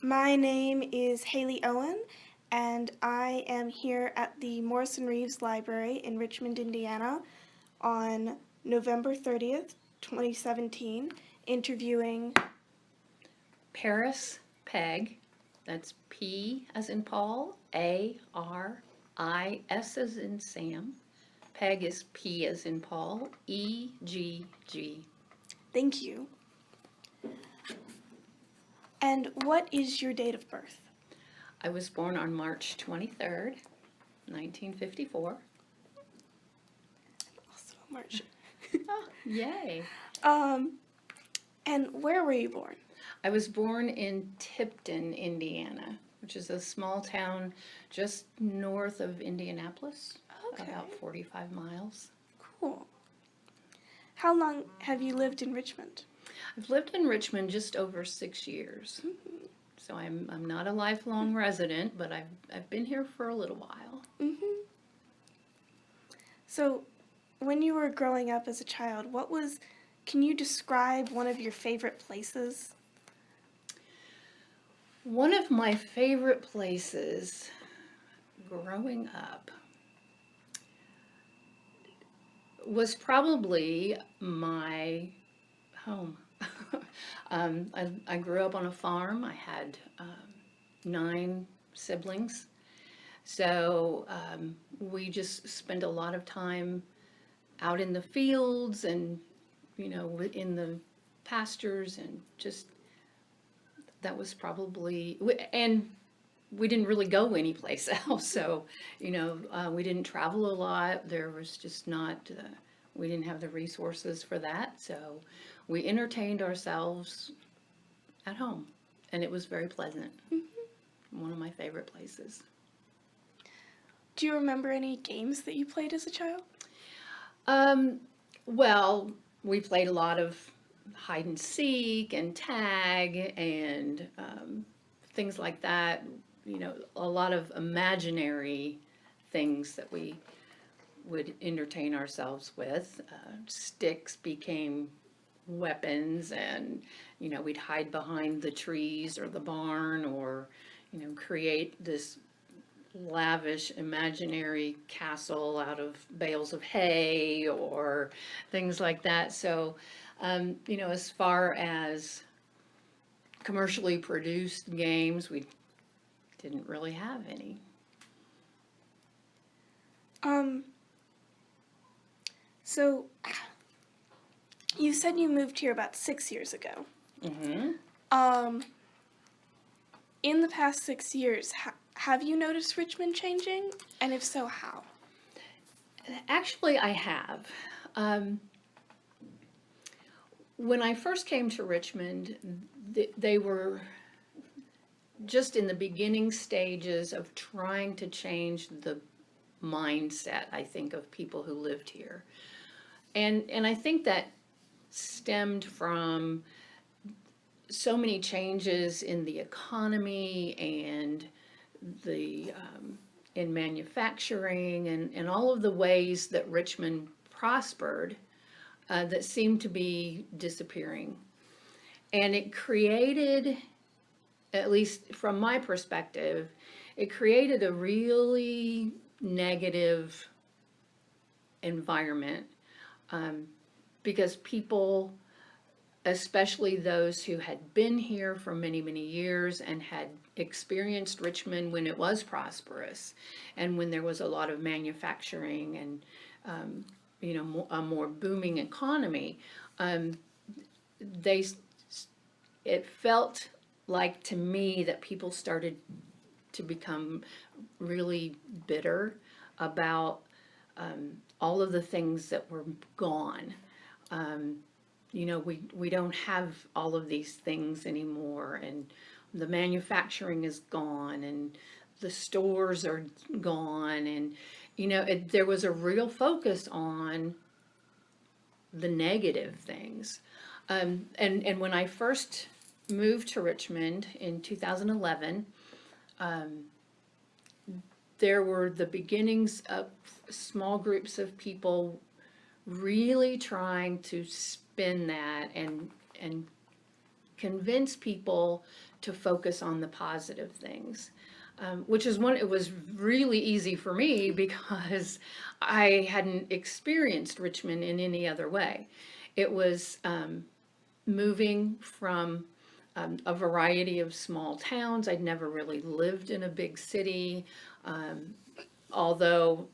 My name is Haley Owen, and I am here at the Morrison Reeves Library in Richmond, Indiana on November 30th, 2017, interviewing Paris Pegg, that's P as in Paul, A-R-I-S as in Sam. Peg is P as in Paul, E-G-G. Thank You. And what is your date of birth? I was born on March 23rd, 1954. Also March. Oh, yay. Um, and where were you born? I was born in Tipton, Indiana, which is a small town just north of Indianapolis, Okay, about 45 miles. cool. How long have you lived in Richmond? I've lived in Richmond just over 6 years. So I'm not a lifelong resident, but I've been here for a little while. Mm-hmm. So, when you were growing up as a child, can you describe one of your favorite places? One of my favorite places growing up was probably my home. I grew up on a farm. I had 9 siblings. So we just spent a lot of time out in the fields and, in the pastures, and just that was probably, and we didn't really go anyplace else. So, we didn't travel a lot. There was just not, we didn't have the resources for that. So we entertained ourselves at home, and it was very pleasant. One of my favorite places. Do you remember any games that you played as a child? Well, we played a lot of hide and seek and tag and things like that. A lot of imaginary things that we would entertain ourselves with. Sticks became weapons, and we'd hide behind the trees or the barn, or create this lavish imaginary castle out of bales of hay or things like that. So as far as commercially produced games, we didn't really have any. So you said you moved here about 6 years ago. Mm-hmm. In the past 6 years, have you noticed Richmond changing? And if so, how? Actually, I have. When I first came to Richmond, they were just in the beginning stages of trying to change the mindset, I think, of people who lived here. And I think that stemmed from so many changes in the economy and the in manufacturing, and all of the ways that Richmond prospered that seemed to be disappearing. And it created, at least from my perspective, it created a really negative environment, because people, especially those who had been here for many, many years and had experienced Richmond when it was prosperous and when there was a lot of manufacturing and, a more booming economy, it felt like to me that people started to become really bitter about all of the things that were gone. We don't have all of these things anymore, and the manufacturing is gone, and the stores are gone, and there was a real focus on the negative things. And when I first moved to Richmond in 2011, there were the beginnings of small groups of people really trying to spin that and convince people to focus on the positive things. Which is it was really easy for me because I hadn't experienced Richmond in any other way. It was moving from a variety of small towns. I'd never really lived in a big city, although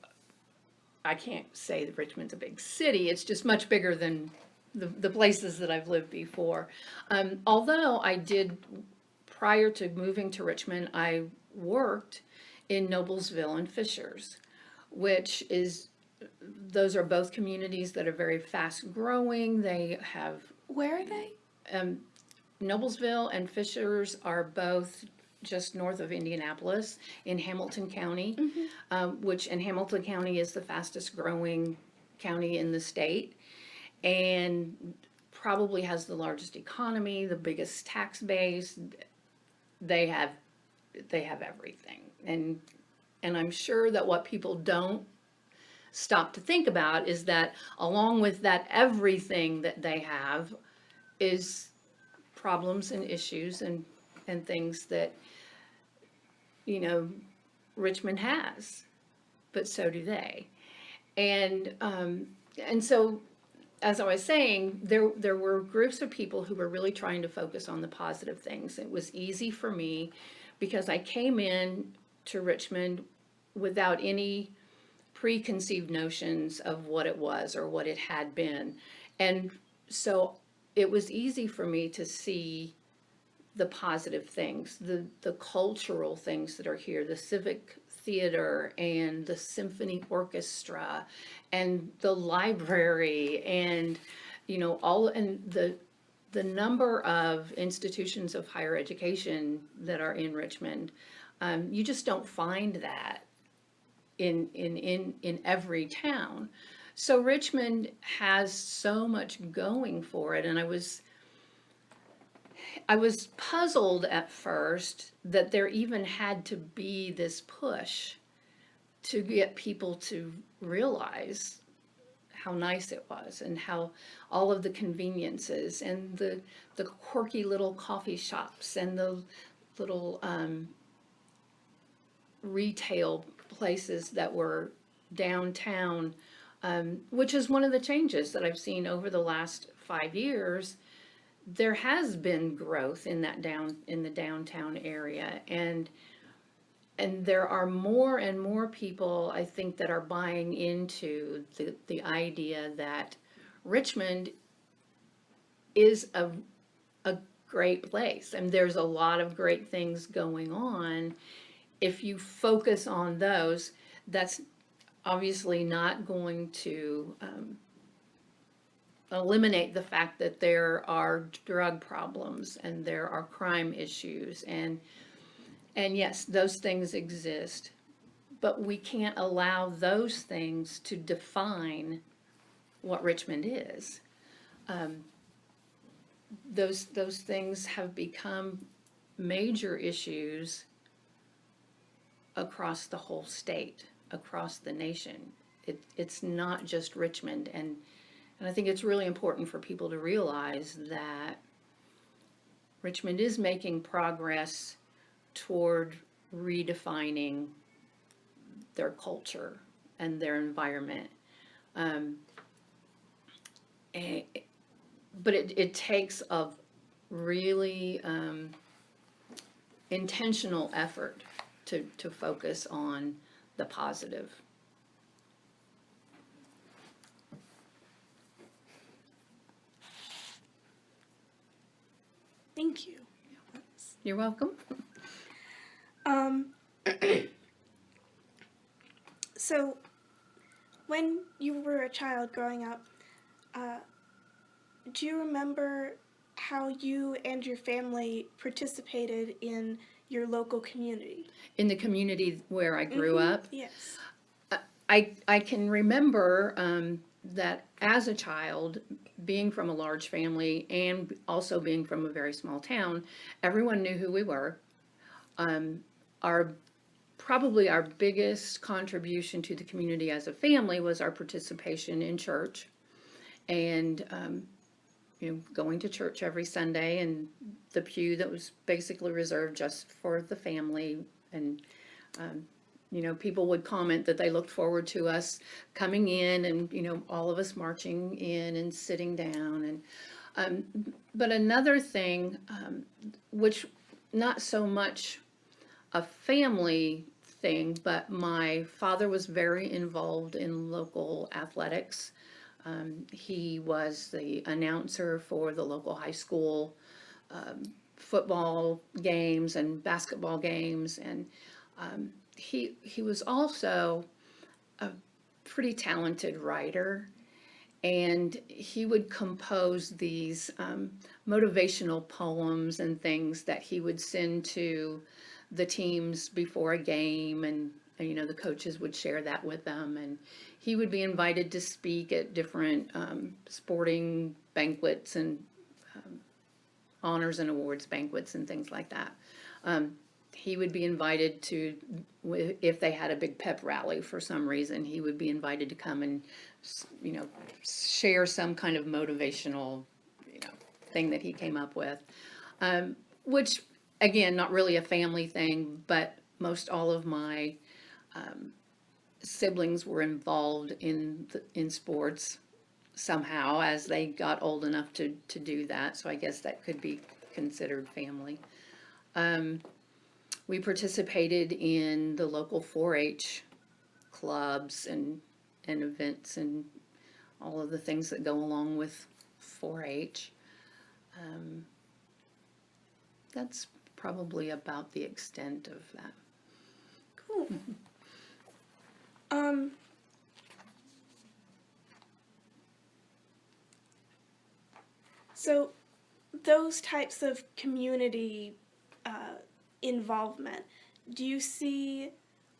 I can't say that Richmond's a big city. It's just much bigger than the places that I've lived before. Although I did, prior to moving to Richmond, I worked in Noblesville and Fishers, which is, those are both communities that are very fast growing. They have, Where are they? Noblesville and Fishers are both just north of Indianapolis in Hamilton County, and Hamilton County is the fastest growing county in the state, and probably has the largest economy, the biggest tax base. They have everything, and I'm sure that what people don't stop to think about is that along with that everything that they have is problems and issues and things that, you know, Richmond has, but so do they. And so, as I was saying, there were groups of people who were really trying to focus on the positive things. It was easy for me because I came in to Richmond without any preconceived notions of what it was or what it had been. And so it was easy for me to see the positive things, the cultural things that are here, the civic theater and the symphony orchestra and the library and, you know, the number of institutions of higher education that are in Richmond. You just don't find that in every town. So Richmond has so much going for it, and I was puzzled at first that there even had to be this push to get people to realize how nice it was and how all of the conveniences and the quirky little coffee shops and the little retail places that were downtown, which is one of the changes that I've seen over the last 5 years. There has been growth in the downtown area, and there are more and more people, I think, that are buying into the idea that Richmond is a great place, and there's a lot of great things going on. If you focus on those, that's obviously not going to eliminate the fact that there are drug problems and there are crime issues, and yes, those things exist, but we can't allow those things to define what Richmond is. Those things have become major issues across the whole state, across the nation. It's not just Richmond, and I think it's really important for people to realize that Richmond is making progress toward redefining their culture and their environment. But it takes a really intentional effort to focus on the positive. Thank you. You're welcome. So, when you were a child growing up, do you remember how you and your family participated in your local community? In the community where I grew up, Yes. I can remember that as a child, being from a large family and also being from a very small town, everyone knew who we were. Probably our biggest contribution to the community as a family was our participation in church. And, going to church every Sunday, and the pew that was basically reserved just for the family. And people would comment that they looked forward to us coming in, and all of us marching in and sitting down. And but another thing, which not so much a family thing, but my father was very involved in local athletics. He was the announcer for the local high school football games and basketball games, and he was also a pretty talented writer, and he would compose these motivational poems and things that he would send to the teams before a game, and the coaches would share that with them, and he would be invited to speak at different sporting banquets and honors and awards banquets and things like that. He would be invited to, if they had a big pep rally for some reason, he would be invited to come and share some kind of motivational thing that he came up with, which again, not really a family thing, but most all of my siblings were involved in sports somehow as they got old enough to do that. So I guess that could be considered family. We participated in the local 4-H clubs and events and all of the things that go along with 4-H. That's probably about the extent of that. Cool. So those types of community involvement, do you see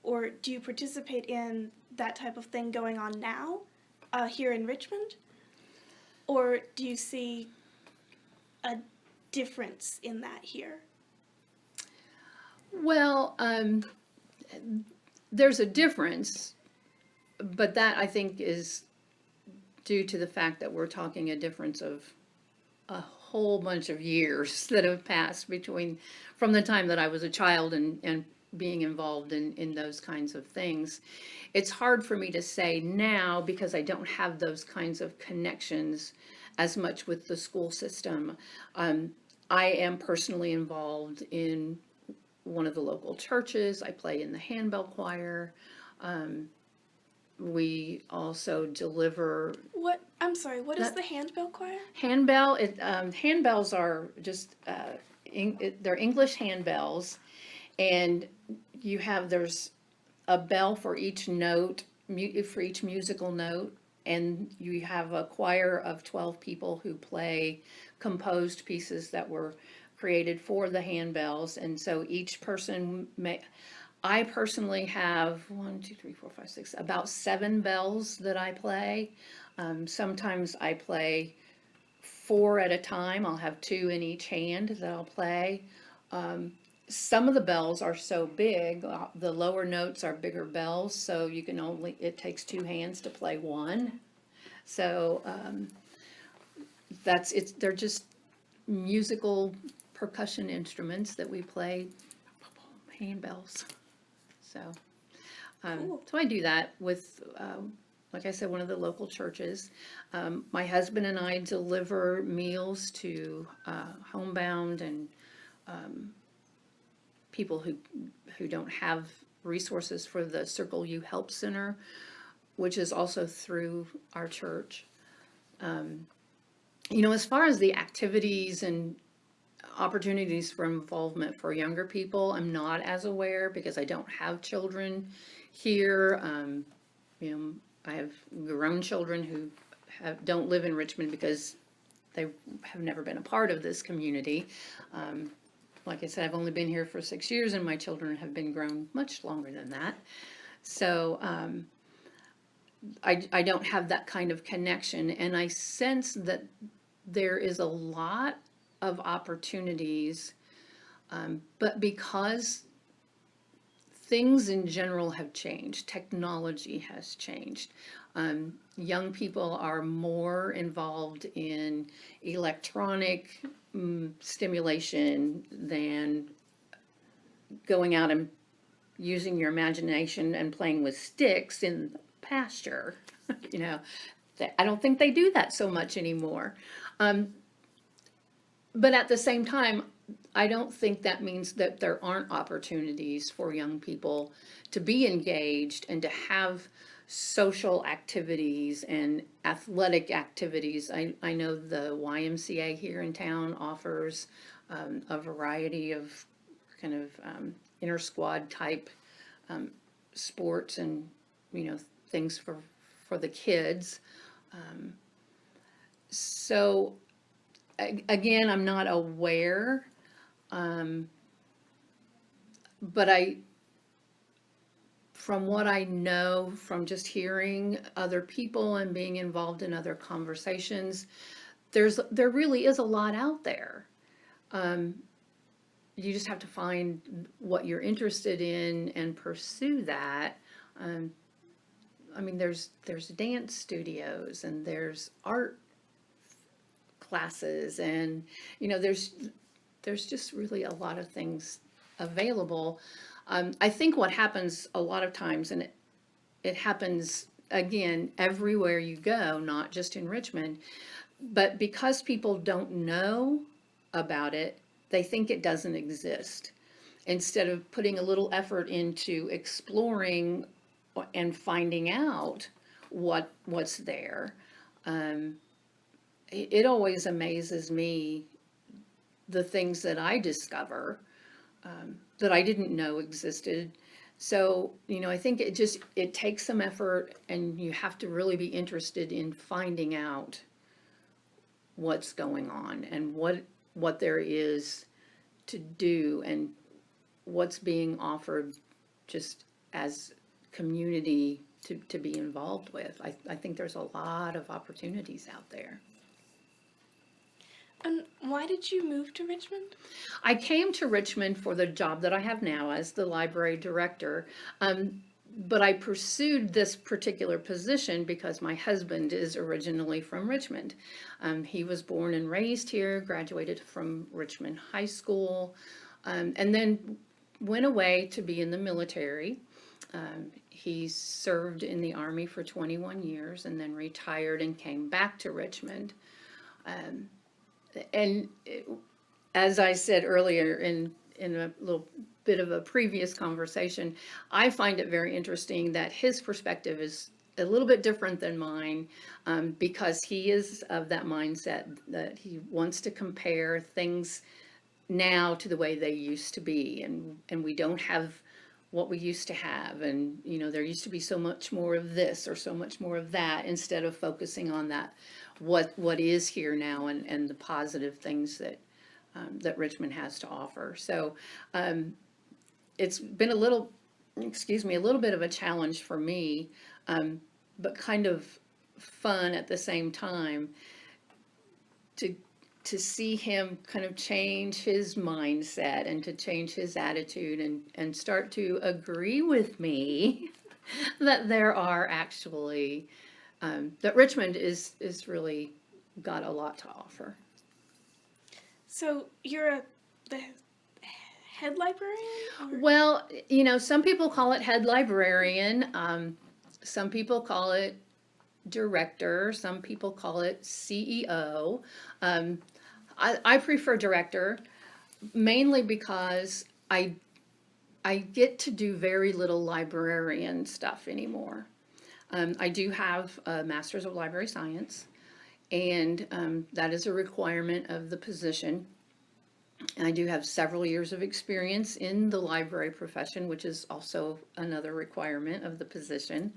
or do you participate in that type of thing going on now here in Richmond? Or do you see a difference in that here? Well, there's a difference, but that I think is due to the fact that we're talking a difference of a whole bunch of years that have passed from the time that I was a child and being involved in those kinds of things. It's hard for me to say now because I don't have those kinds of connections as much with the school system. I am personally involved in one of the local churches. I play in the handbell choir. We also deliver. I'm sorry, what is the handbell choir? Handbell, handbells are just, they're English handbells, and there's a bell for each note, for each musical note, and you have a choir of 12 people who play composed pieces that were created for the handbells, and so each person I personally have about 7 bells that I play. Sometimes I play 4 at a time. I'll have 2 in each hand that I'll play. Some of the bells are so big, the lower notes are bigger bells, so it takes 2 hands to play one. So they're just musical percussion instruments that we play, handbells. So, Cool. so I do that with, like I said, one of the local churches. My husband and I deliver meals to homebound and people who don't have resources for the Circle U Help Center, which is also through our church. As far as the activities and opportunities for involvement for younger people, I'm not as aware because I don't have children here. I have grown children who don't live in Richmond because they have never been a part of this community. Like I said, I've only been here for 6 years, and my children have been grown much longer than that. So I don't have that kind of connection, and I sense that there is a lot of opportunities, but because things in general have changed, technology has changed. Young people are more involved in electronic stimulation than going out and using your imagination and playing with sticks in the pasture. You know, I don't think they do that so much anymore. But at the same time, I don't think that means that there aren't opportunities for young people to be engaged and to have social activities and athletic activities. I know the YMCA here in town offers a variety of kind of inter squad type sports and things for the kids. So again, I'm not aware, but from what I know from just hearing other people and being involved in other conversations, there really is a lot out there. You just have to find what you're interested in and pursue that. I mean, there's dance studios and there's art classes, and there's just really a lot of things available. I think what happens a lot of times, and it happens again everywhere you go, not just in Richmond, but because people don't know about it, they think it doesn't exist. Instead of putting a little effort into exploring and finding out what's there. It always amazes me the things that I discover that I didn't know existed. So, I think it takes some effort, and you have to really be interested in finding out what's going on and what there is to do and what's being offered just as community to be involved with. I think there's a lot of opportunities out there. And why did you move to Richmond? I came to Richmond for the job that I have now as the library director. But I pursued this particular position because my husband is originally from Richmond. He was born and raised here, graduated from Richmond High School, and then went away to be in the military. He served in the Army for 21 years and then retired and came back to Richmond. As I said earlier in a little bit of a previous conversation, I find it very interesting that his perspective is a little bit different than mine, because he is of that mindset that he wants to compare things now to the way they used to be, and we don't have what we used to have, and there used to be so much more of this or so much more of that, instead of focusing on that what is here now and the positive things that Richmond has to offer. So it's been a little bit of a challenge for me, but kind of fun at the same time to see him kind of change his mindset and to change his attitude and start to agree with me that there are actually, that Richmond is really got a lot to offer. So you're the head librarian? Well, some people call it head librarian. Some people call it director. Some people call it CEO. I prefer director, mainly because I get to do very little librarian stuff anymore. I do have a Master's of Library Science, and that is a requirement of the position. I do have several years of experience in the library profession, which is also another requirement of the position.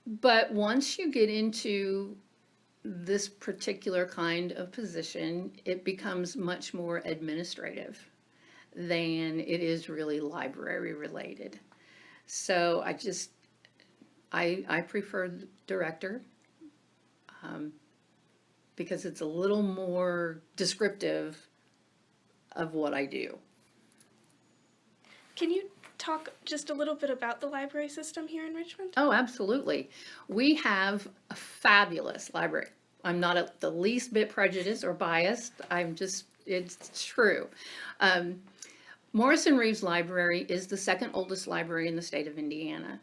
But once you get into this particular kind of position, it becomes much more administrative than it is really library related. So I prefer director, because it's a little more descriptive of what I do. Can you talk just a little bit about the library system here in Richmond? Oh, absolutely. We have a fabulous library. I'm not the least bit prejudiced or biased. It's true. Um, Morrison Reeves Library is the second oldest library in the state of Indiana.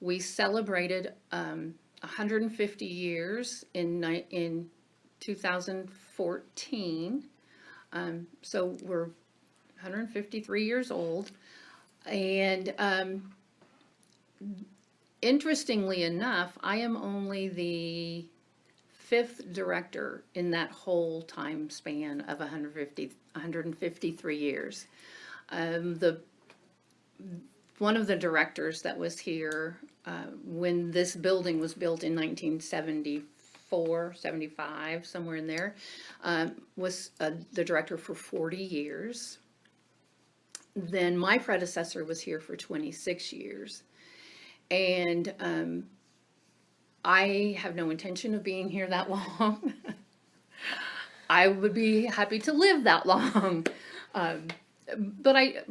We celebrated 150 years in 2014. So we're 153 years old. And interestingly enough, I am only the fifth director in that whole time span of 153 years. The one of the directors that was here when this building was built in 1974, 75, somewhere in there, was the director for 40 years. Then my predecessor was here for 26 years. And I have no intention of being here that long. I would be happy to live that long. But I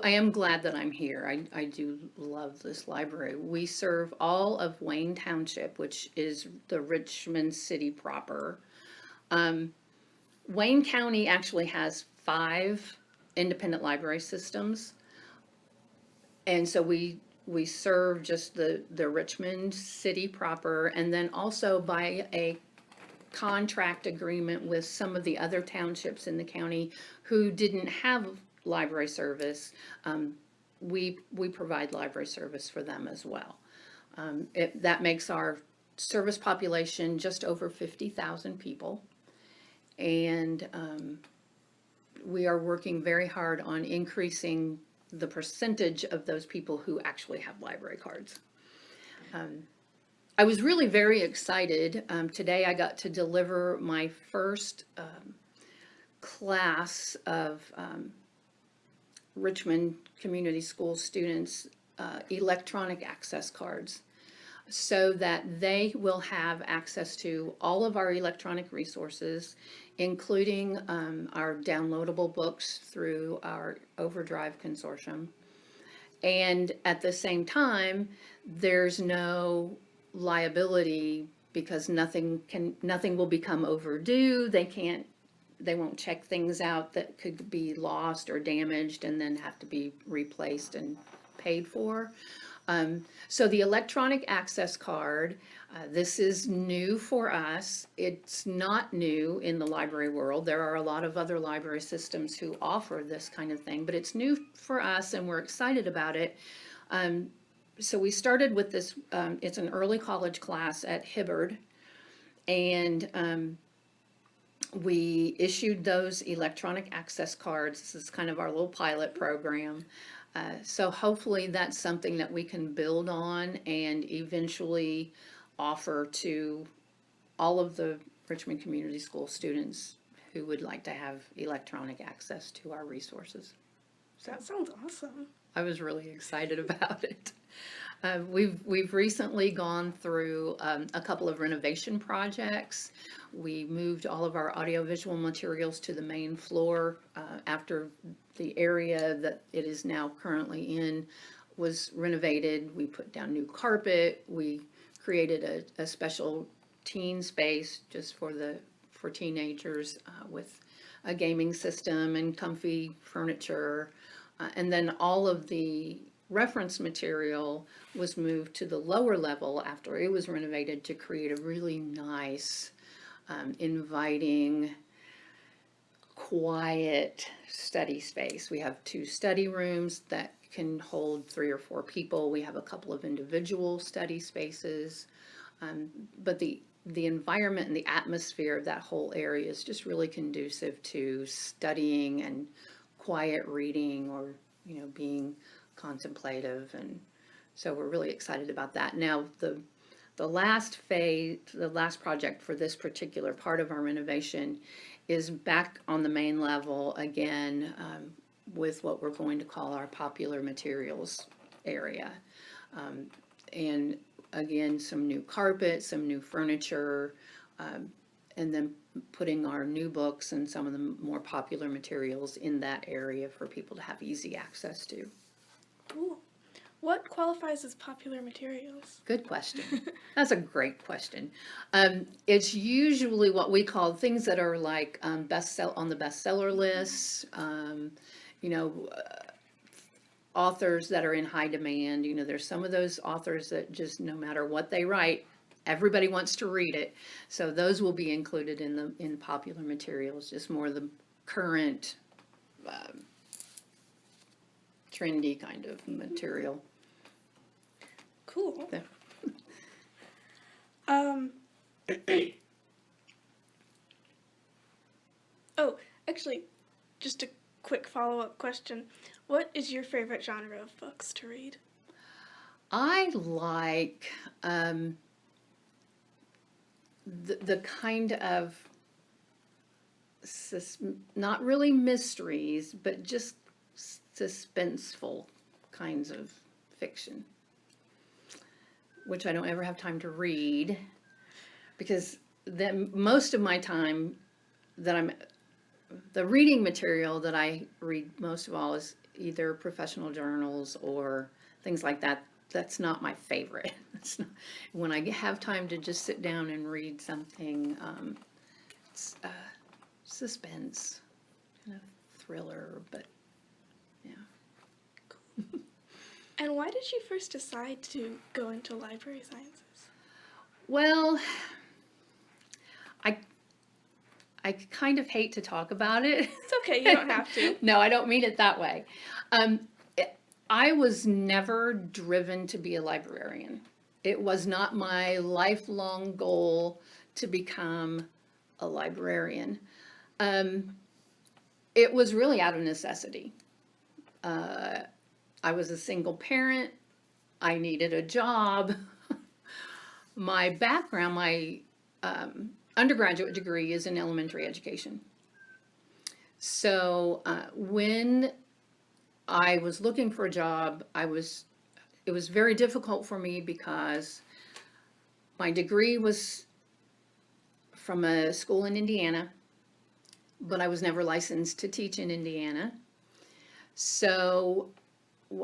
am glad that I'm here. I do love this library. We serve all of Wayne Township, which is the Richmond city proper. Wayne County actually has 5 independent library systems. And so we serve just the Richmond city proper, and then also by a contract agreement with some of the other townships in the county who didn't have library service, we provide library service for them as well. That makes our service population just over 50,000 people, and we are working very hard on increasing the percentage of those people who actually have library cards. I was really very excited. Today I got to deliver my first class of Richmond Community School students electronic access cards, so that they will have access to all of our electronic resources, including our downloadable books through our Overdrive consortium. And at the same time, there's no liability because nothing will become overdue. They won't check things out that could be lost or damaged and then have to be replaced and paid for. So the electronic access card, this is new for us. It's not new in the library world. There are a lot of other library systems who offer this kind of thing, but it's new for us and we're excited about it. So we started with this, it's an early college class at Hibbard, and we issued those electronic access cards. This is kind of our little pilot program. So hopefully that's something that we can build on and eventually offer to all of the Richmond Community School students who would like to have electronic access to our resources. That sounds awesome. I was really excited about it. We've recently gone through a couple of renovation projects. We moved all of our audiovisual materials to the main floor after the area that it is now currently in was renovated. We put down new carpet. We created a special teen space just for teenagers with a gaming system and comfy furniture. And then all of the reference material was moved to the lower level after it was renovated to create a really nice, inviting, quiet study space. We have 2 study rooms that can hold 3 or 4 people. We have a couple of individual study spaces, but the environment and the atmosphere of that whole area is just really conducive to studying and quiet reading, or being contemplative. And so we're really excited about that. Now the last phase, the last project for this particular part of our renovation is back on the main level again, with what we're going to call our popular materials area. And again, some new carpet, some new furniture, and then putting our new books and some of the more popular materials in that area for people to have easy access to. Cool. What qualifies as popular materials? Good question. That's a great question. It's usually what we call things that are like on the bestseller lists. You know, authors that are in high demand. You know, there's some of those authors that just no matter what they write, everybody wants to read it. So those will be included in popular materials, just more the current trendy kind of material. Cool. Yeah. Oh, actually, just a quick follow-up question. What is your favorite genre of books to read? I like the kind of not really mysteries, but just suspenseful kinds of fiction, which I don't ever have time to read because then most of my time the reading material that I read most of all is either professional journals or things like that. That's not my favorite. It's not, when I have time to just sit down and read something, it's suspense, kind of thriller, but yeah. And why did you first decide to go into library sciences? Well, I kind of hate to talk about it. It's okay, you don't have to. No, I don't mean it that way. I was never driven to be a librarian. It was not my lifelong goal to become a librarian. It was really out of necessity. I was a single parent. I needed a job. My background, my undergraduate degree is in elementary education. So when I was looking for a job, it was very difficult for me because my degree was from a school in Indiana, but I was never licensed to teach in Indiana. So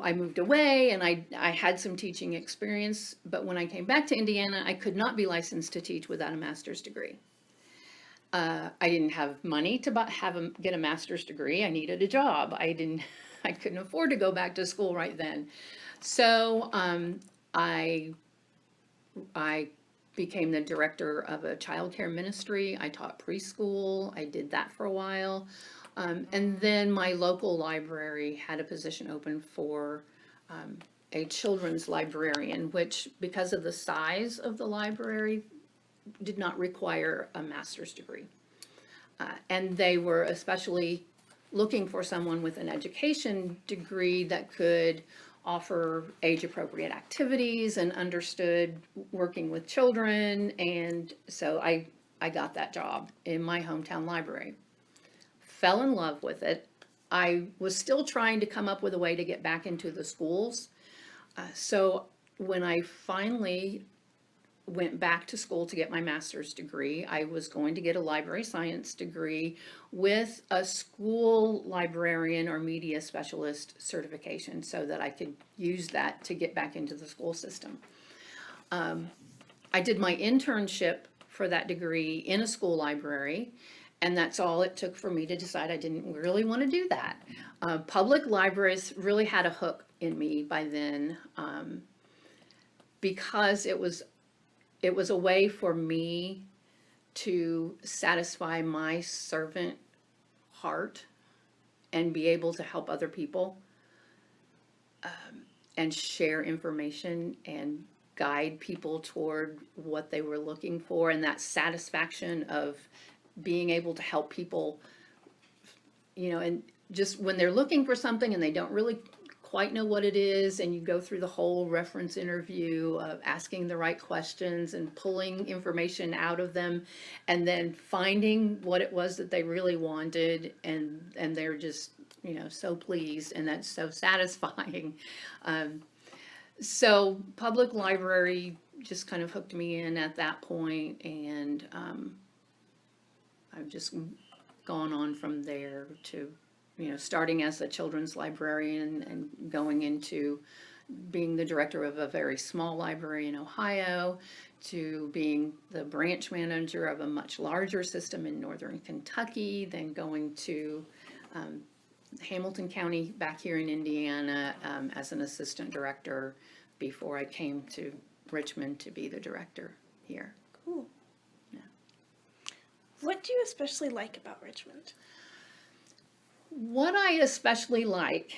I moved away and I had some teaching experience, but when I came back to Indiana, I could not be licensed to teach without a master's degree. I didn't have money to get a master's degree. I needed a job. I couldn't afford to go back to school right then. So I became the director of a child care ministry. I taught preschool. I did that for a while. And then my local library had a position open for a children's librarian, which, because of the size of the library, did not require a master's degree. And they were especially looking for someone with an education degree that could offer age-appropriate activities and understood working with children. And so I got that job in my hometown library. Fell in love with it. I was still trying to come up with a way to get back into the schools. So when I finally went back to school to get my master's degree, I was going to get a library science degree with a school librarian or media specialist certification so that I could use that to get back into the school system. I did my internship for that degree in a school library, and that's all it took for me to decide I didn't really want to do that. Public libraries really had a hook in me by then, because it was a way for me to satisfy my servant heart and be able to help other people, and share information and guide people toward what they were looking for, and that satisfaction of being able to help people, and just when they're looking for something and they don't really quite know what it is, and you go through the whole reference interview of asking the right questions and pulling information out of them, and then finding what it was that they really wanted, and they're just so pleased, and that's so satisfying. So public library just kind of hooked me in at that point, and I've just gone on from there to starting as a children's librarian and going into being the director of a very small library in Ohio, to being the branch manager of a much larger system in northern Kentucky, then going to Hamilton County back here in Indiana as an assistant director before I came to Richmond to be the director here. Cool. Yeah. What do you especially like about Richmond? What I especially like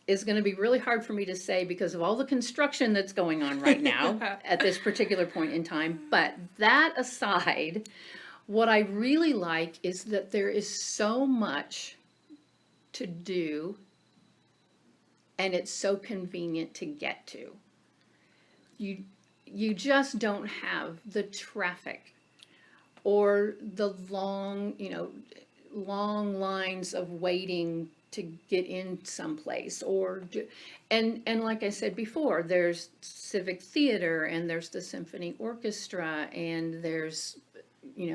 is going to be really hard for me to say because of all the construction that's going on right now at this particular point in time. But that aside, what I really like is that there is so much to do and it's so convenient to get to. You just don't have the traffic or the long lines of waiting to get in someplace and like I said before, there's civic theater and there's the symphony orchestra and there's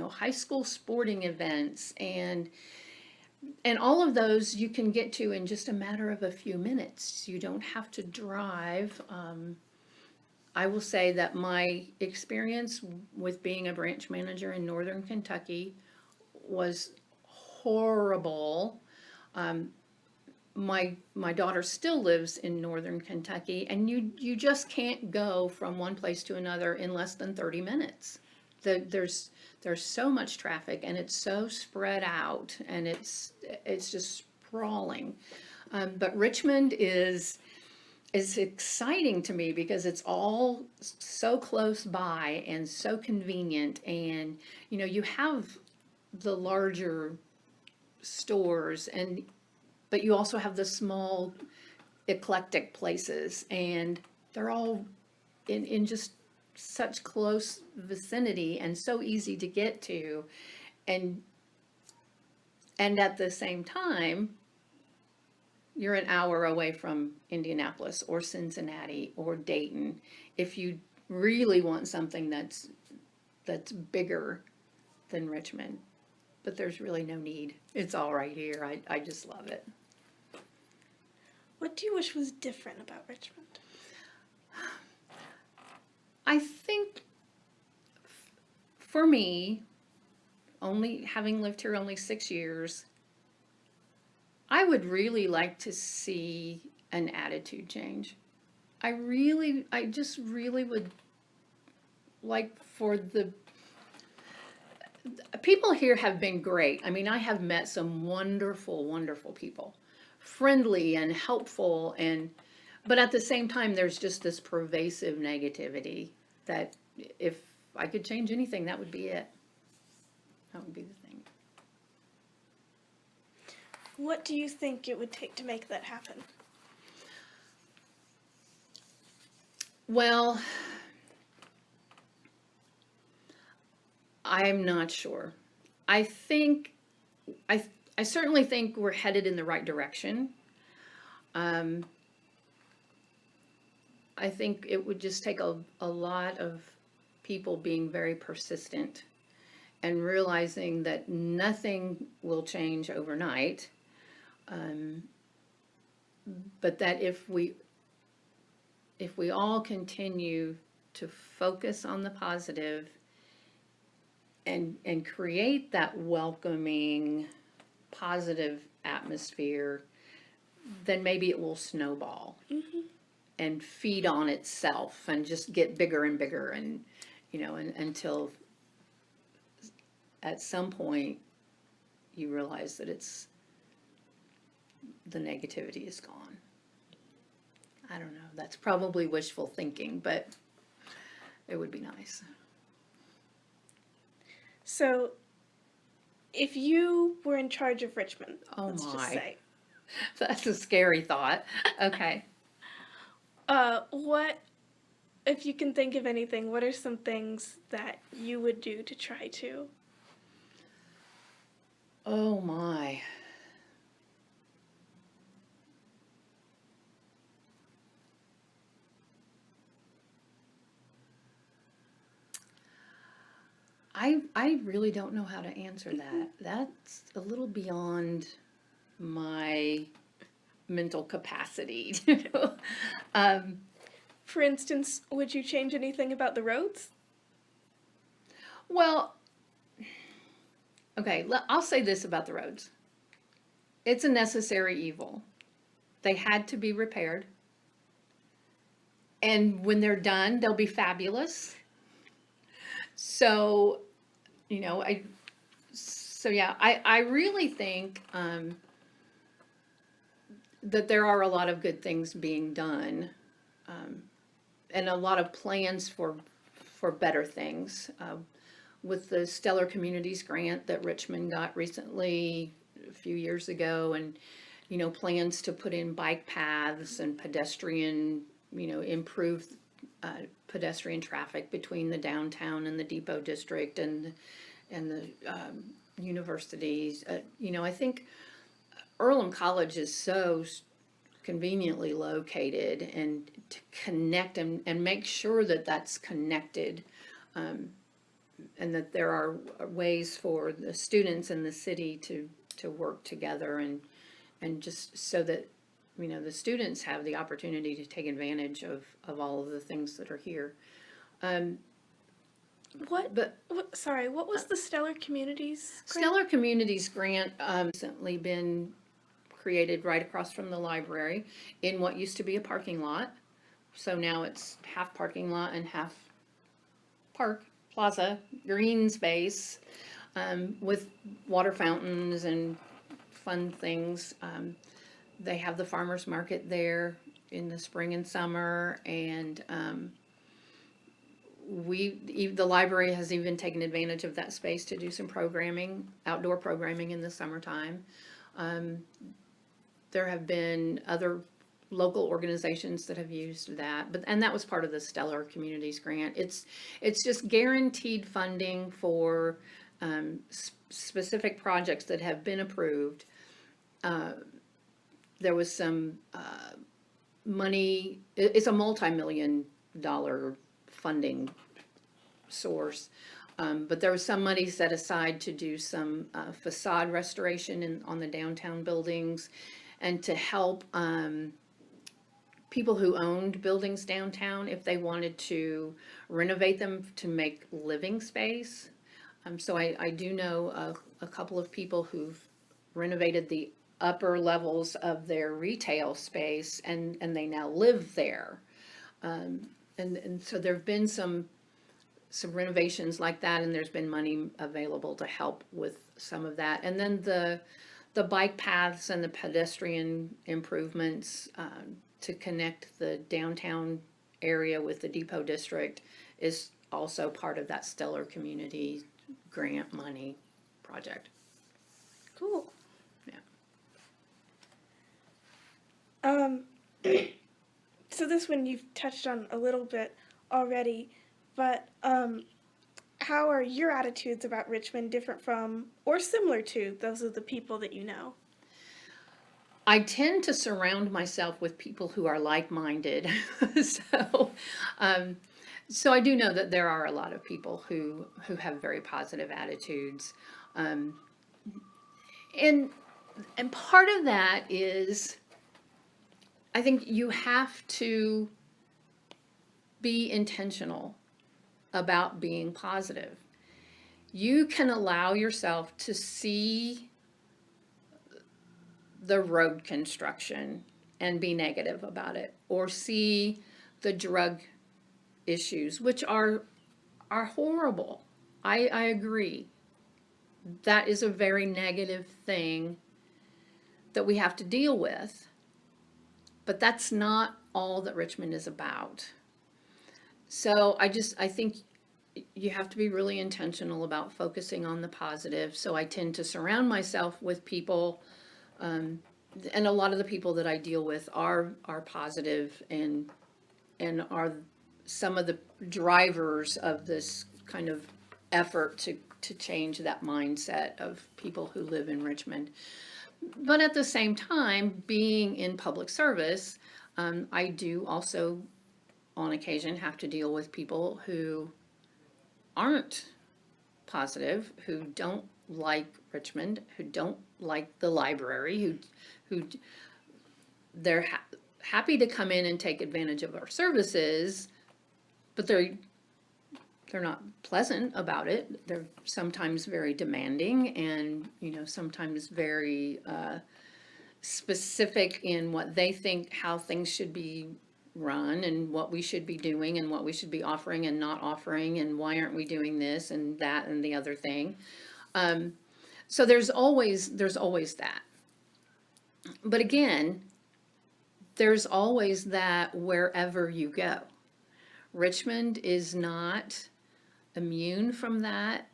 high school sporting events and all of those you can get to in just a matter of a few minutes. You don't have to drive. I will say that my experience with being a branch manager in northern Kentucky was horrible. My daughter still lives in northern Kentucky, and you just can't go from one place to another in less than 30 minutes. There's so much traffic, and it's so spread out, and it's just sprawling. But Richmond is exciting to me because it's all so close by and so convenient, and you have the larger stores but you also have the small eclectic places, and they're all in just such close vicinity and so easy to get to, and at the same time you're an hour away from Indianapolis or Cincinnati or Dayton if you really want something that's bigger than Richmond. But there's really no need. It's all right here. I just love it. What do you wish was different about Richmond? I think for me, having lived here only 6 years, I would really like to see an attitude change. I just really would like for the people here have been great. I mean, I have met some wonderful, wonderful people, friendly and helpful, but at the same time, there's just this pervasive negativity that if I could change anything, that would be it. That would be the thing. What do you think it would take to make that happen? Well, I'm not sure. I certainly think we're headed in the right direction. I think it would just take a lot of people being very persistent and realizing that nothing will change overnight. But that if we all continue to focus on the positive and create that welcoming, positive atmosphere, then maybe it will snowball and feed on itself and just get bigger and bigger, and until at some point you realize that the negativity is gone. I don't know. That's probably wishful thinking, but it would be nice. So, if you were in charge of Richmond, let's my. just say, That's a scary thought. Okay. what, if you can think of anything, what are some things that you would do to try to? Oh my. I really don't know how to answer that. That's a little beyond my mental capacity. For instance, would you change anything about the roads? Well, okay, I'll say this about the roads. It's a necessary evil. They had to be repaired. And when they're done, they'll be fabulous. So, you know, I really think that there are a lot of good things being done, and a lot of plans for better things. With the Stellar Communities grant that Richmond got recently, a few years ago, and plans to put in bike paths and pedestrian, improve pedestrian traffic between the downtown and the Depot District and the universities. I think Earlham College is so conveniently located, and to connect and make sure that that's connected, and that there are ways for the students in the city to work together, and just so that the students have the opportunity to take advantage of all of the things that are here. What was the Stellar Communities grant? Stellar Communities grant recently been created right across from the library in what used to be a parking lot. So now it's half parking lot and half park, plaza, green space, with water fountains and fun things. They have the farmers market there in the spring and summer, and the library has even taken advantage of that space to do some programming, outdoor programming in the summertime. There have been other local organizations that have used that, and that was part of the Stellar Communities grant. It's just guaranteed funding for specific projects that have been approved. There was some money. It's a multi-million-dollar funding source, but there was some money set aside to do some facade restoration on the downtown buildings, and to help people who owned buildings downtown if they wanted to renovate them to make living space. So I do know a couple of people who've renovated the upper levels of their retail space, and they now live there. And so there have been some renovations like that, and there's been money available to help with some of that. And then the bike paths and the pedestrian improvements to connect the downtown area with the Depot District is also part of that Stellar Community grant money project. Cool. Yeah. So this one you've touched on a little bit already, but how are your attitudes about Richmond different from or similar to those of the people that you know? I tend to surround myself with people who are like-minded. So I do know that there are a lot of people who have very positive attitudes. And part of that is, I think you have to be intentional about being positive. You can allow yourself to see the road construction and be negative about it, or see the drug issues, which are horrible. I agree. That is a very negative thing that we have to deal with. But that's not all that Richmond is about. So I think you have to be really intentional about focusing on the positive. So I tend to surround myself with people, and a lot of the people that I deal with are positive and are some of the drivers of this kind of effort to change that mindset of people who live in Richmond. But at the same time, being in public service, I do also, on occasion, have to deal with people who aren't positive, who don't like Richmond, who don't like the library, who they're happy to come in and take advantage of our services, but they're not pleasant about it. They're sometimes very demanding and, sometimes very specific in what they think how things should be run and what we should be doing and what we should be offering and not offering and why aren't we doing this and that and the other thing. So there's always that. But again, there's always that wherever you go. Richmond is not immune from that,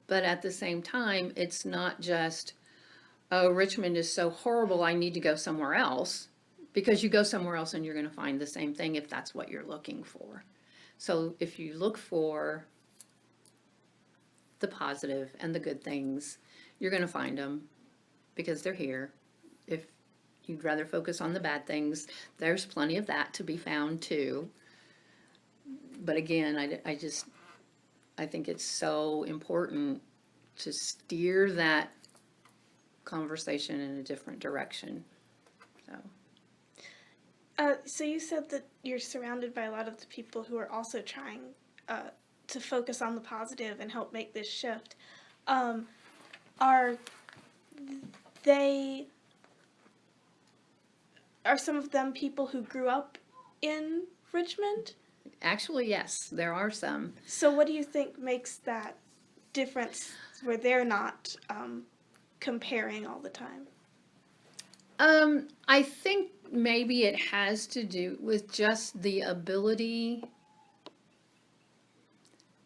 but at the same time, it's not just, oh, Richmond is so horrible, I need to go somewhere else, because you go somewhere else and you're going to find the same thing if that's what you're looking for. So if you look for the positive and the good things, you're going to find them because they're here. If you'd rather focus on the bad things, there's plenty of that to be found too. But again, I think it's so important to steer that conversation in a different direction. So you said that you're surrounded by a lot of the people who are also trying to focus on the positive and help make this shift. Are some of them people who grew up in Richmond? Actually, yes, there are some. So what do you think makes that difference where they're not comparing all the time? I think maybe it has to do with just the ability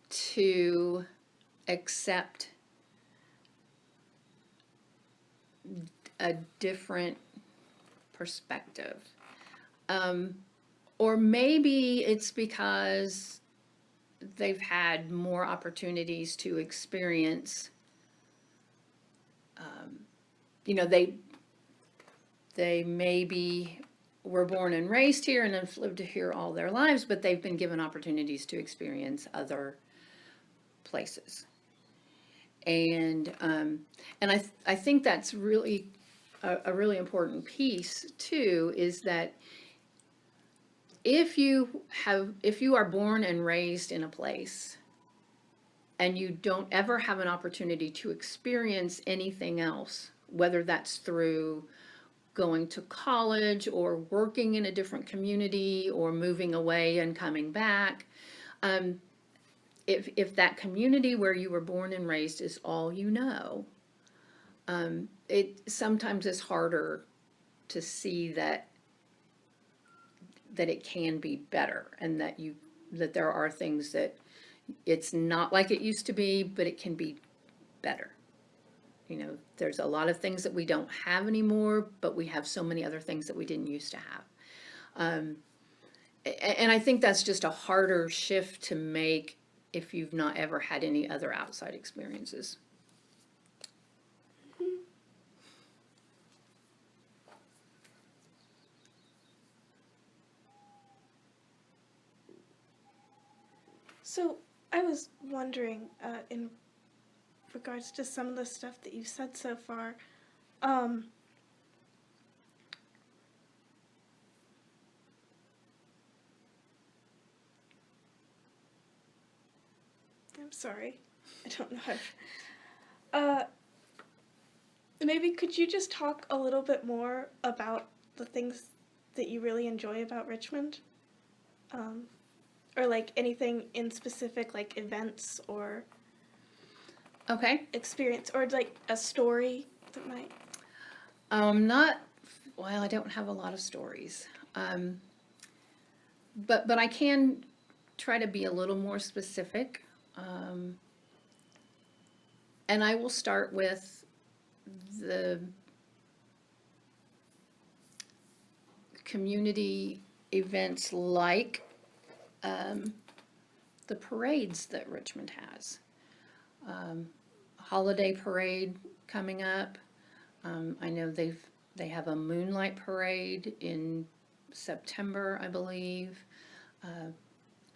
to accept a different perspective. Or maybe it's because they've had more opportunities to experience, they maybe were born and raised here and have lived here all their lives, but they've been given opportunities to experience other places. And I think that's really a really important piece too, is that if you are born and raised in a place and you don't ever have an opportunity to experience anything else, whether that's through going to college or working in a different community or moving away and coming back, if that community where you were born and raised is all you know, it sometimes is harder to see that it can be better, and that there are things that it's not like it used to be, but it can be better. There's a lot of things that we don't have anymore, but we have so many other things that we didn't used to have. And I think that's just a harder shift to make if you've not ever had any other outside experiences. So I was wondering, in regards to some of the stuff that you've said so far, I'm sorry, I don't know how. Maybe could you just talk a little bit more about the things that you really enjoy about Richmond? Or like anything in specific, like events or Okay. experience, or like a story that might. I don't have a lot of stories. But I can try to be a little more specific. And I will start with the community events like the parades that Richmond has. Holiday parade coming up. I know they have a moonlight parade in September, I believe.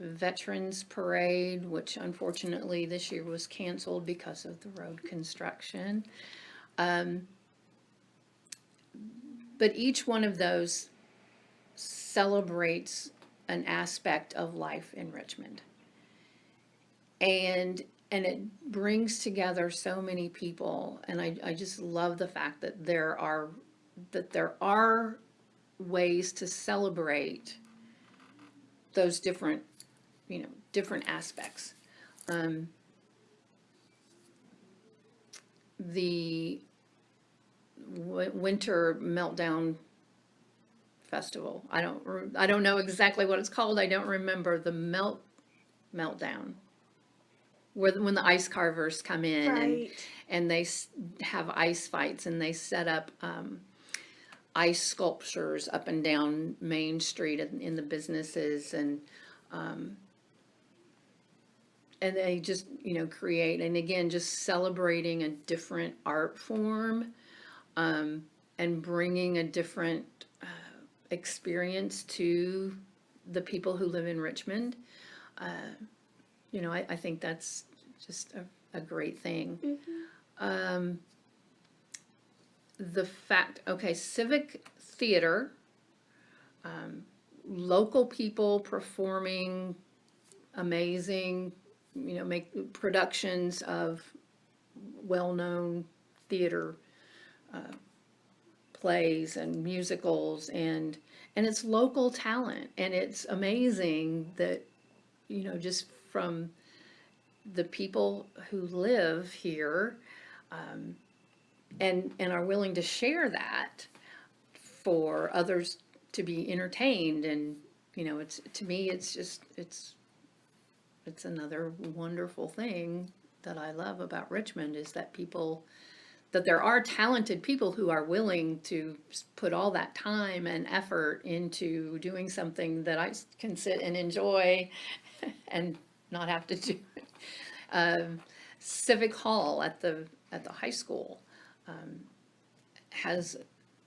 Veterans Parade, which unfortunately this year was canceled because of the road construction. but each one of those celebrates an aspect of life in Richmond. And it brings together so many people, and I just love the fact that there are ways to celebrate those different, different aspects. The Winter Meltdown Festival. I don't know exactly what it's called. I don't remember the meltdown, when the ice carvers come in Right. and they have ice fights, and they set up ice sculptures up and down Main Street in the businesses, and they just create, and again, just celebrating a different art form, and bringing a different experience to the people who live in Richmond. I think that's just a great thing. The fact, okay, civic theater, local people performing amazing, make productions of well-known theater plays and musicals, and it's local talent, and it's amazing that just from the people who live here, and are willing to share that for others to be entertained. And it's, to me, it's just it's another wonderful thing that I love about Richmond, is that there are talented people who are willing to put all that time and effort into doing something that I can sit and enjoy and not have to do. Civic Hall at the high school has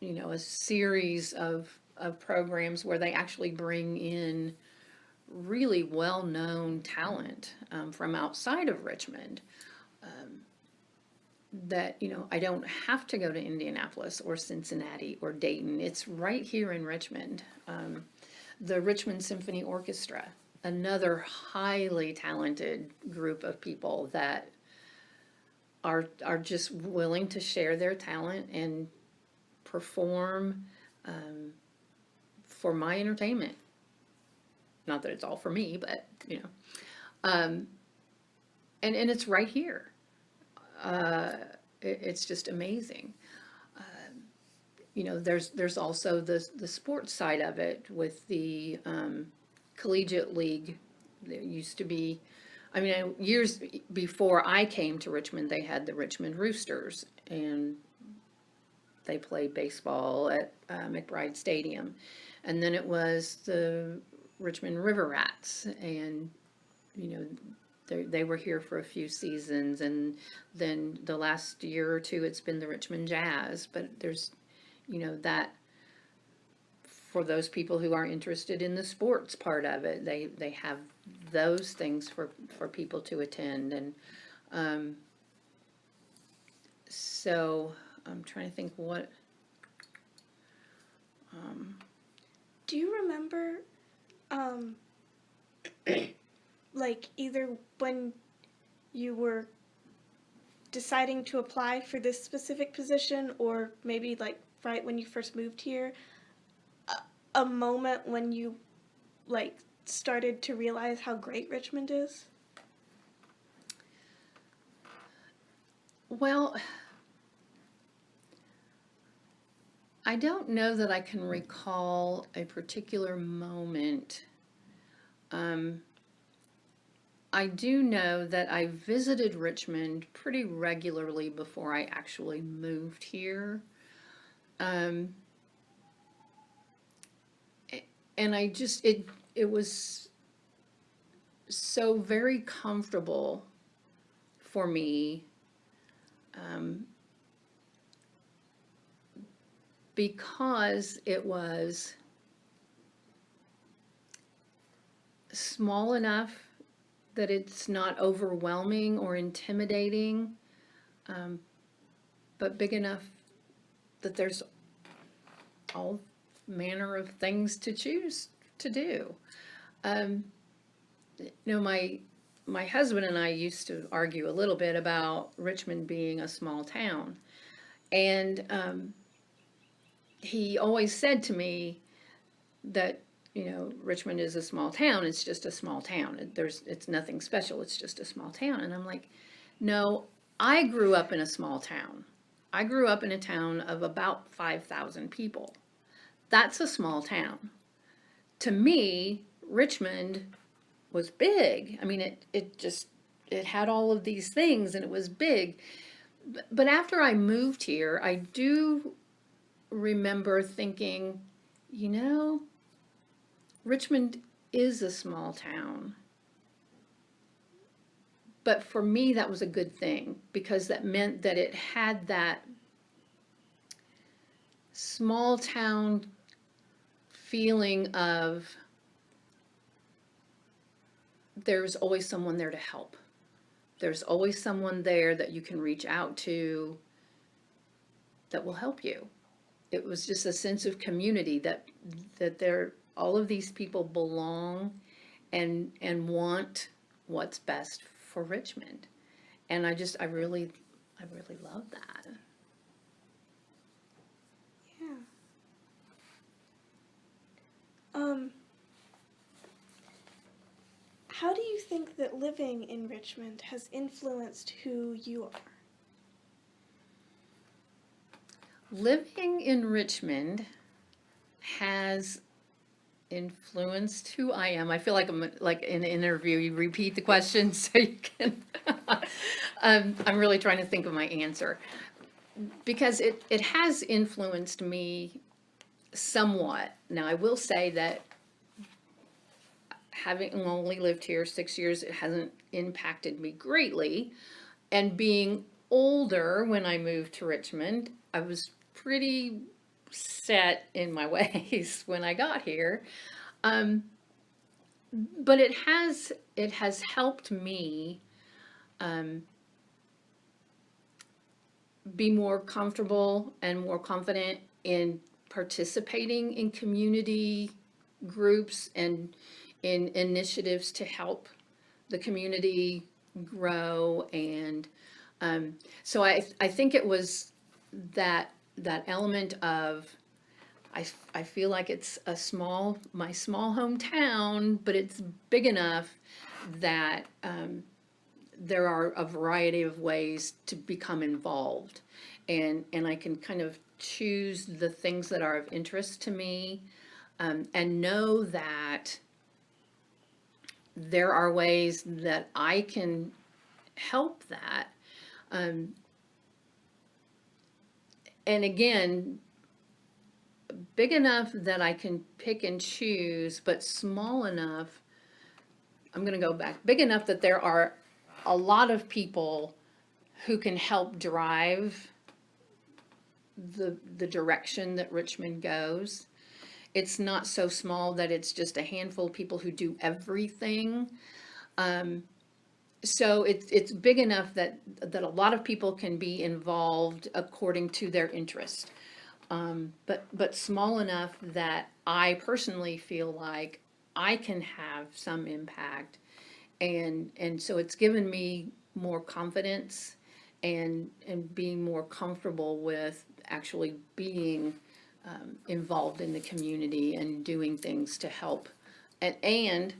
a series of programs where they actually bring in really well-known talent from outside of Richmond, that I don't have to go to Indianapolis or Cincinnati or Dayton. It's right here in Richmond. The Richmond Symphony Orchestra, another highly talented group of people that are just willing to share their talent and perform for my entertainment. Not that it's all for me, but and it's right here. It's just amazing. There's also the sports side of it with the collegiate league. There used to be, years before I came to Richmond, they had the Richmond Roosters, and they played baseball at McBride Stadium. And then it was the Richmond River Rats, and they were here for a few seasons, and then the last year or two it's been the Richmond Jazz. But there's that, for those people who are interested in the sports part of it, they have those things for people to attend. And so I'm trying to think what Do you remember, like, either when you were deciding to apply for this specific position, or maybe like right when you first moved here, a moment when you like started to realize how great Richmond is? Well, I don't know that I can recall a particular moment. I do know that I visited Richmond pretty regularly before I actually moved here. And it was so very comfortable for me, because it was small enough that it's not overwhelming or intimidating, but big enough that there's all manner of things to choose to do. Um, my husband and I used to argue a little bit about Richmond being a small town, and he always said to me that Richmond is a small town. It's just a small town. It's nothing special. It's just a small town. And I'm like, no, I grew up in a small town. I grew up in a town of about 5,000 people. That's a small town. To me, Richmond was big. I mean, it had all of these things and it was big. But after I moved here, I do remember thinking, you know, Richmond is a small town. But for me, that was a good thing because that meant that it had that small town feeling of there's always someone there to help. There's always someone there that you can reach out to that will help you. It was just a sense of community that there all of these people belong and want what's best for Richmond. And I really love that. Yeah. How do you think that living in Richmond has influenced who you are? Living in Richmond has influenced who I am. I feel like I'm like in an interview, you repeat the question so you can. I'm really trying to think of my answer because it has influenced me somewhat. Now, I will say that having only lived here 6 years, it hasn't impacted me greatly. And being older when I moved to Richmond, I was pretty set in my ways when I got here. But it has helped me be more comfortable and more confident in participating in community groups and in initiatives to help the community grow. And so I think it was that element of I feel like it's my small hometown, but it's big enough that there are a variety of ways to become involved, and I can kind of choose the things that are of interest to me, and know that there are ways that I can help that. And again, big enough that I can pick and choose, but small enough, I'm going to go back, big enough that there are a lot of people who can help drive the direction that Richmond goes. It's not so small that it's just a handful of people who do everything. So it's big enough that a lot of people can be involved according to their interest. But small enough that I personally feel like I can have some impact. And so it's given me more confidence and being more comfortable with actually being involved in the community and doing things to help, and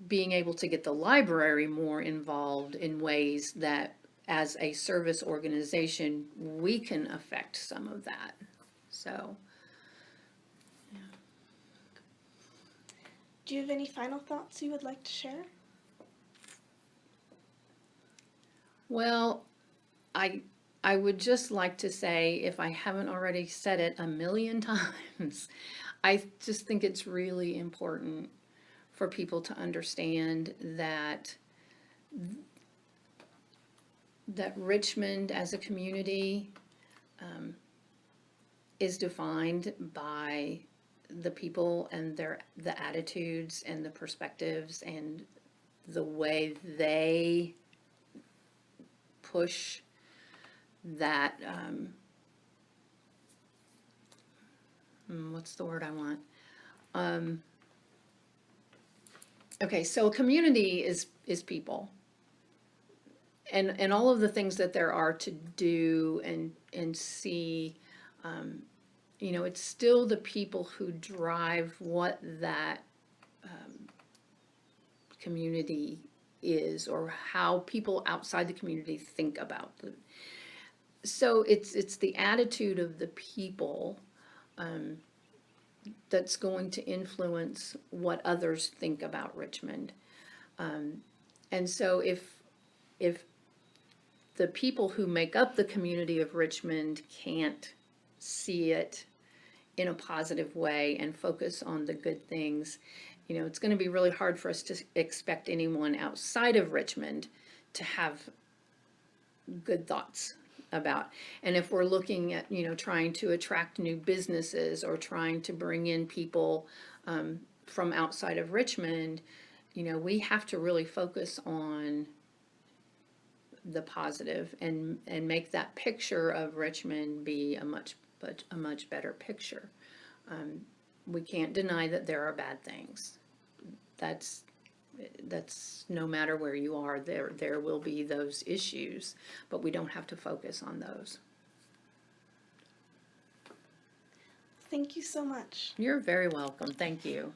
being able to get the library more involved in ways that as a service organization we can affect some of that. So Do you have any final thoughts you would like to share? well, I would just like to say, if I haven't already said it a million times, I just think it's really important for people to understand that Richmond as a community is defined by the people and the attitudes and the perspectives and the way they push that what's the word I want? Okay, so a community is people. And all of the things that there are to do and see, it's still the people who drive what that community is, or how people outside the community think about it. So it's the attitude of the people that's going to influence what others think about Richmond. And so if the people who make up the community of Richmond can't see it in a positive way and focus on the good things, it's going to be really hard for us to expect anyone outside of Richmond to have good thoughts about. And if we're looking at, trying to attract new businesses or trying to bring in people from outside of Richmond, we have to really focus on the positive and make that picture of Richmond be a much better picture. We can't deny that there are bad things. That's no matter where you are, there will be those issues, but we don't have to focus on those. Thank you so much. You're very welcome. Thank you.